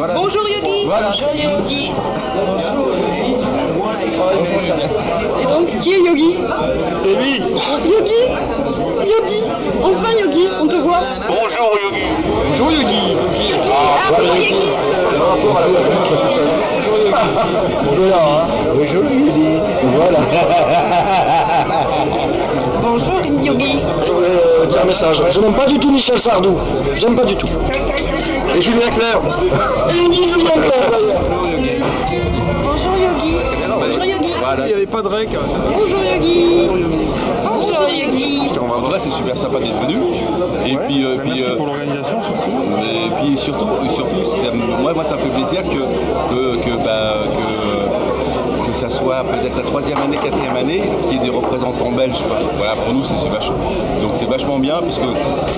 Voilà. Bonjour Yogi. Voilà. Bonjour Yogi. Bonjour Yogi. Et donc, qui est Yogi? C'est lui. Yogi. Yogi. Enfin Yogi, on te voit. Bonjour Yogi. Bonjour Yogi. Yogi. Ah, bonjour Yogi. Bonjour Yogi. Bonjour Laura. Bonjour Yogi. Voilà. Bonjour Yogi. Je voulais dire un message. Je n'aime pas du tout Michel Sardou. J'aime pas du tout. Et Julien Clerc. Et il dit Julien Clerc d'ailleurs. Bonjour Yogi. Bonjour Yogi. Voilà. Il n'y avait pas de rec. Bonjour Yogi. Bonjour Yogi. En vrai, c'est super sympa d'être venu. Et puis, Merci pour l'organisation. et puis surtout, moi, ça me fait plaisir que ça soit peut-être la 3e année, 4e année, qu'il y ait des représentants belges, quoi. Voilà, pour nous, c'est vachement. Donc c'est vachement bien parce que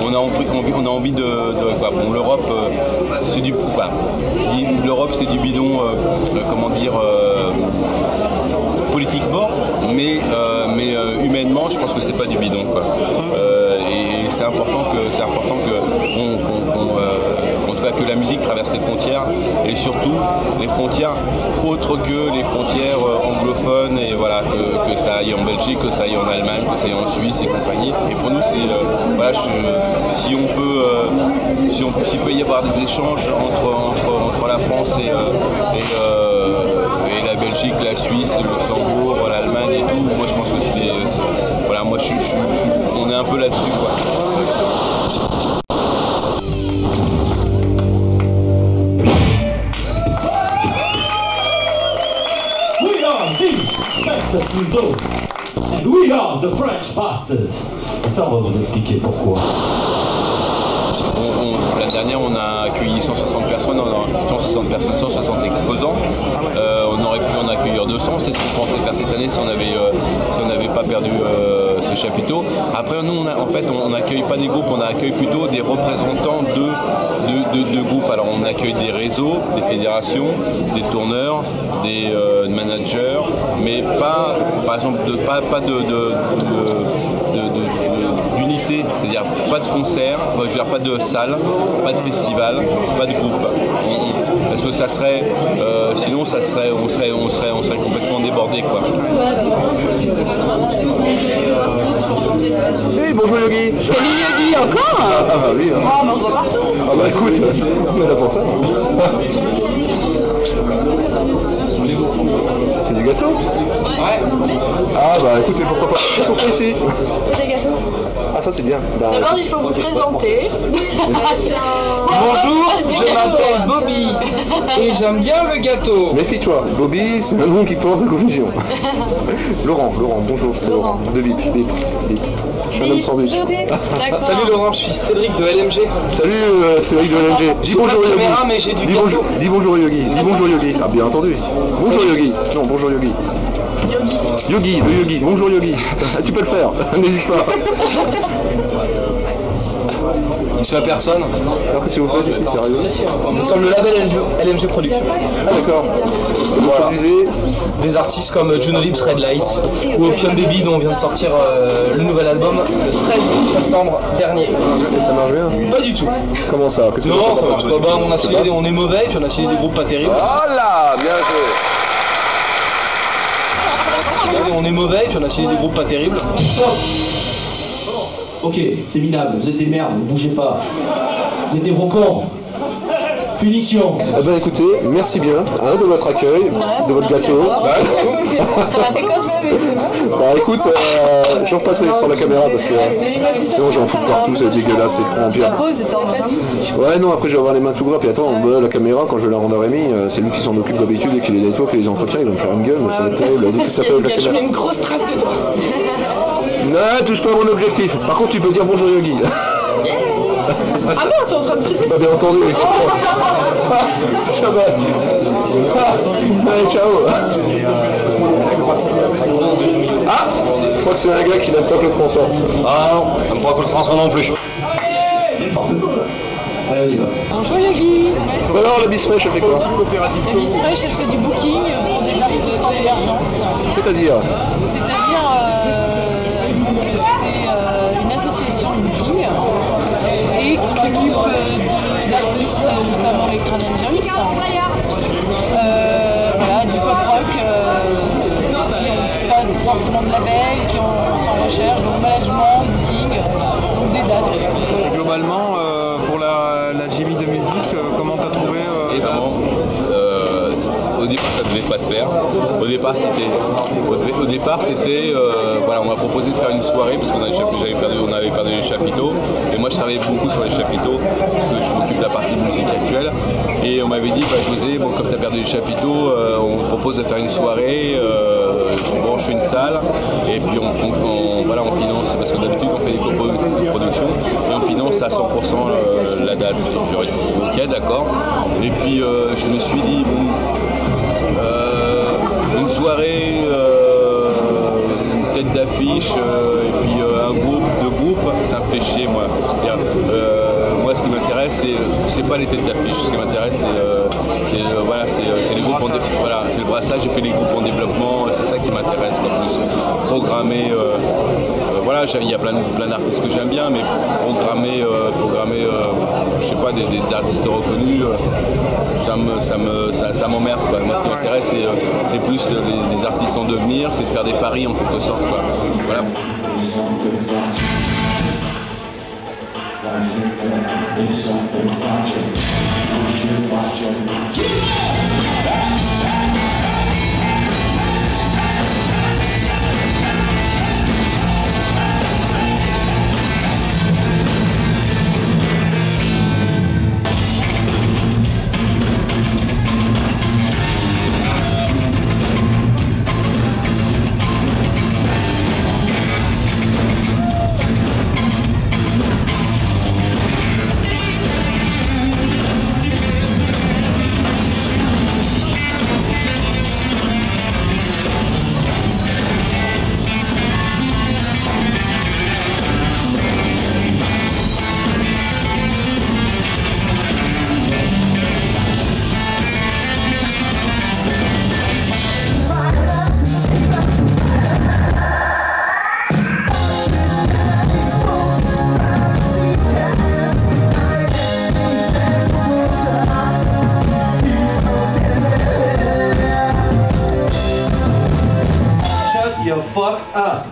on a envie de quoi. Bon, l'Europe, c'est du quoi. Je dis l'Europe, c'est du bidon, comment dire. Politiquement, mais humainement, je pense que c'est pas du bidon, quoi. Et c'est important que la musique traverse les frontières, et surtout les frontières autres que les frontières anglophones, et voilà, que ça aille en Belgique, que ça aille en Allemagne, que ça aille en Suisse et compagnie. Et pour nous, c'est voilà, s'il peut y avoir des échanges entre la France et la Belgique, la Suisse, le Luxembourg, l'Allemagne et tout, moi je pense que c'est voilà, moi on est un peu là-dessus, quoi. We are the Spectre Pluto, and we are the French Bastards. Ça, on va vous expliquer pourquoi. L'année dernière, on a accueilli 160 personnes, 160 exposants. On aurait pu en accueillir 200, c'est ce qu'on pensait faire cette année si on n'avait pas perdu ce chapiteau. Après, nous, on n'accueille pas des groupes, on accueille plutôt des représentants de groupes. Alors, on accueille des réseaux, des fédérations, des tourneurs, des managers, mais pas, par exemple, pas d'unité, c'est-à-dire pas de concert, je veux dire pas de salle, pas de festival, pas de groupe. Parce que ça serait, sinon on serait complètement débordé, quoi. Hey, bonjour Yogi. Salut Yogi, encore? Ah bah oui. Hein. Oh, mais on se voit partout. Ah bah écoute, on est là pour ça. C'est du gâteau? Ouais. Ah bah écoutez, pourquoi pas. Qu'est-ce qu'on fait ici? Des gâteaux. Ah ça c'est bien. Bah, D'abord, il faut vous présenter. Bonjour, je m'appelle Bobby et j'aime bien le gâteau. méfie-toi, Bobby, c'est un nom qui porte à confusion. Laurent, bonjour, c'est Laurent. De Bip. Je suis un homme sandwich. D'accord. Salut Laurent, je suis Cédric de LMG. Salut Cédric de LNG. Dis bonjour pas de Yogi. caméra, mais j'ai du gâteau. Dis bonjour Yogi. Dis bonjour Yogi. Ah bien entendu. Bonjour Yogi. Non, bonjour Yogi. Yogi, le Yogi. Bonjour Yogi. Tu peux le faire. N'hésite pas. Je suis à personne. Alors qu'est-ce que vous faites ici, sérieux? Nous sommes le label LMG Productions. Ah d'accord. Vous Voilà. produisez Des artistes comme Juno Lips, Red Light ou Opium Baby, dont on vient de sortir le nouvel album le 13 septembre dernier. et ça marche bien? Pas du tout. Comment ça? Qu'est-ce que Non, vous ça faites? marche pas. Bah, on a signé on est mauvais, puis on a signé des groupes pas terribles. Voilà, bien joué. On est mauvais, puis on a signé des groupes pas terribles. Ok, c'est minable, vous êtes des merdes, vous bougez pas. Vous êtes des gros cons. Punition. Eh ben écoutez, merci bien hein, de votre accueil, de votre gâteau. T'en as fait quoi ce bébé? Bah écoute, je repasse sur la caméra parce que sinon j'en fous partout, c'est dégueulasse, c'est écran bien. Ouais non, après je vais avoir les mains tout gras, puis attends, la caméra quand je la rends à Rémi, c'est lui qui s'en occupe d'habitude et qui les nettoie, qui les entretient, il va me faire une gueule, mais ça va être terrible. Dès que ça fait la Je mets caméra. une grosse trace de toi. Non, touche pas à mon objectif. Par contre tu peux dire bonjour Yogi. Ah merde, tu es en train de filmer. Bah bien entendu, ils sont ça va. Allez, ciao. Ah, je crois que c'est un gars qui n'aime pas Claude François. Ah non, j'aime pas Claude François non plus. Allez, on y va. Bonjour Yogi. Alors la Bice Fraîche, elle fait quoi? La Miss Fresh, elle fait du booking pour des artistes en émergence. C'est-à-dire C'est-à-dire que c'est une association de booking et qui s'occupe d'artistes artistes, notamment les Crane Angels. Voilà, du pop rock qui n'ont pas forcément de label, qui sont en recherche, donc management, booking, donc des dates. Globalement, pour la JV 2010, comment t'as trouvé ça? Au départ, ça ne devait pas se faire. Au départ, c'était voilà, on m'a proposé de faire une soirée parce qu'on avait perdu les chapiteaux. Et moi, je travaillais beaucoup sur les chapiteaux parce que je m'occupe de la partie de musique actuelle. Et on m'avait dit, bah, José, bon, comme tu as perdu les chapiteaux, on te propose de faire une soirée, on branche une salle et puis on finance, parce que d'habitude, on fait des coproductions et on finance à 100% la date. J'aurais dit, ok, d'accord. Et puis, je me suis dit, bon, une soirée, une tête d'affiche et puis deux groupes, ça me fait chier moi. Moi ce qui m'intéresse c'est pas les têtes d'affiche, ce qui m'intéresse c'est les groupes c'est le brassage et puis les groupes en développement, c'est ça qui m'intéresse comme plus. Programmer voilà, il y a plein d'artistes que j'aime bien, mais programmer je sais pas, des artistes reconnus, ça m'emmerde quoi. Moi ce qui m'intéresse c'est plus les artistes en devenir, c'est de faire des paris en quelque sorte quoi. Voilà. You fuck up.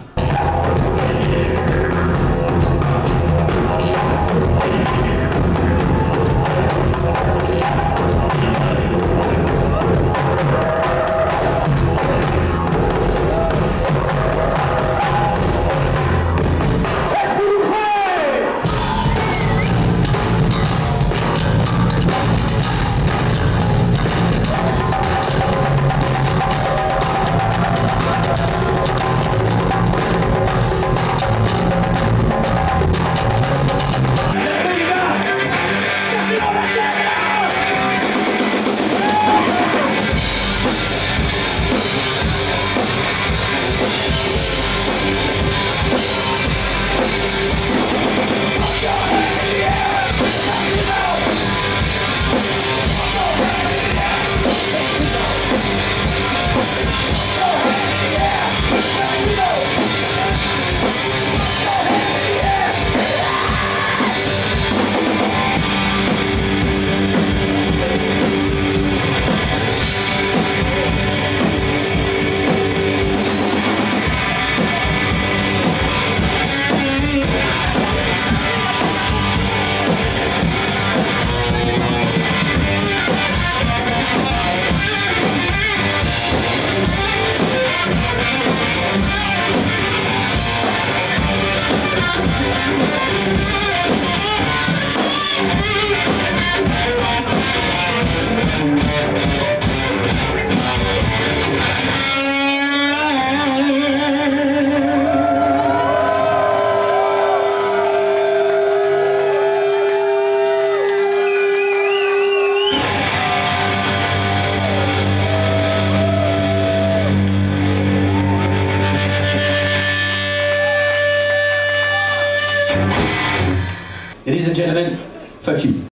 Ladies and gentlemen, fuck you.